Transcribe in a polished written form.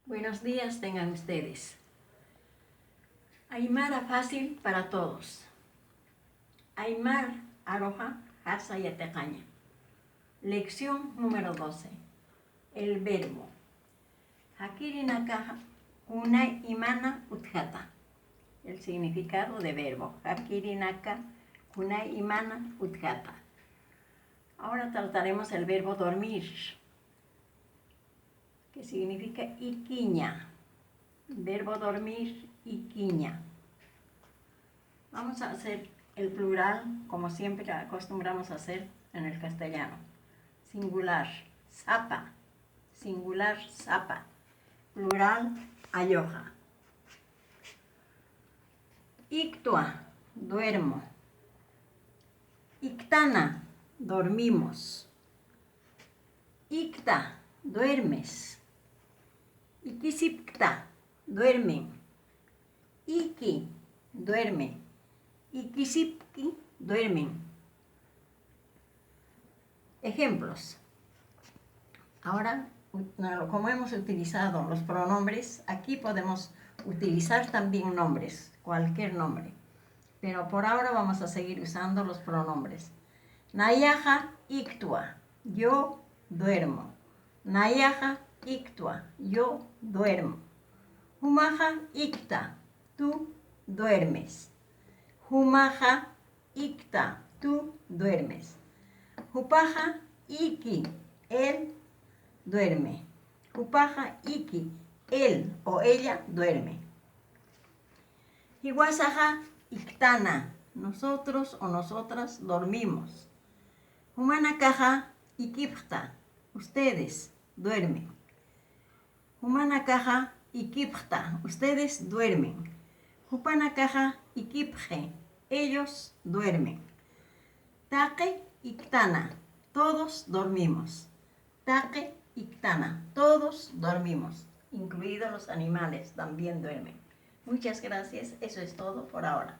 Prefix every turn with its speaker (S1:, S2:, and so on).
S1: Buenos días tengan ustedes. Aymara fácil para todos. Aymar aroja hasa yatecaña. Lección número 12. El verbo. Hakirinaka unay imana utjata. El significado de verbo. Hakirinaka unay imana utjata. Ahora trataremos el verbo dormir, que significa iquiña. Verbo dormir, iquiña. Vamos a hacer el plural como siempre acostumbramos a hacer en el castellano. Singular, sapa. Singular, sapa. Plural, ayoja. Ictua, duermo. Ictana, dormimos. Icta, duermes. Iquisipcta, duermen. Iki, duerme. Iquisipqui, duermen. Ejemplos. Ahora, como hemos utilizado los pronombres, aquí podemos utilizar también nombres, cualquier nombre. Pero por ahora vamos a seguir usando los pronombres. Nayaja ictua, yo duermo. Nayaja ictua, yo duermo. Humaja icta, tú duermes. Humaja icta, tú duermes. Hupaja iki, él duerme. Hupaja iki, él o ella duerme. Hiwasaja ictana, nosotros o nosotras dormimos. Humanakaja ikipta, ustedes duermen. Humanakaja ikipta, ustedes duermen. Hupanakaja ikipje, ellos duermen. Take iktana, todos dormimos. Take iktana, todos dormimos, incluidos los animales, también duermen. Muchas gracias, eso es todo por ahora.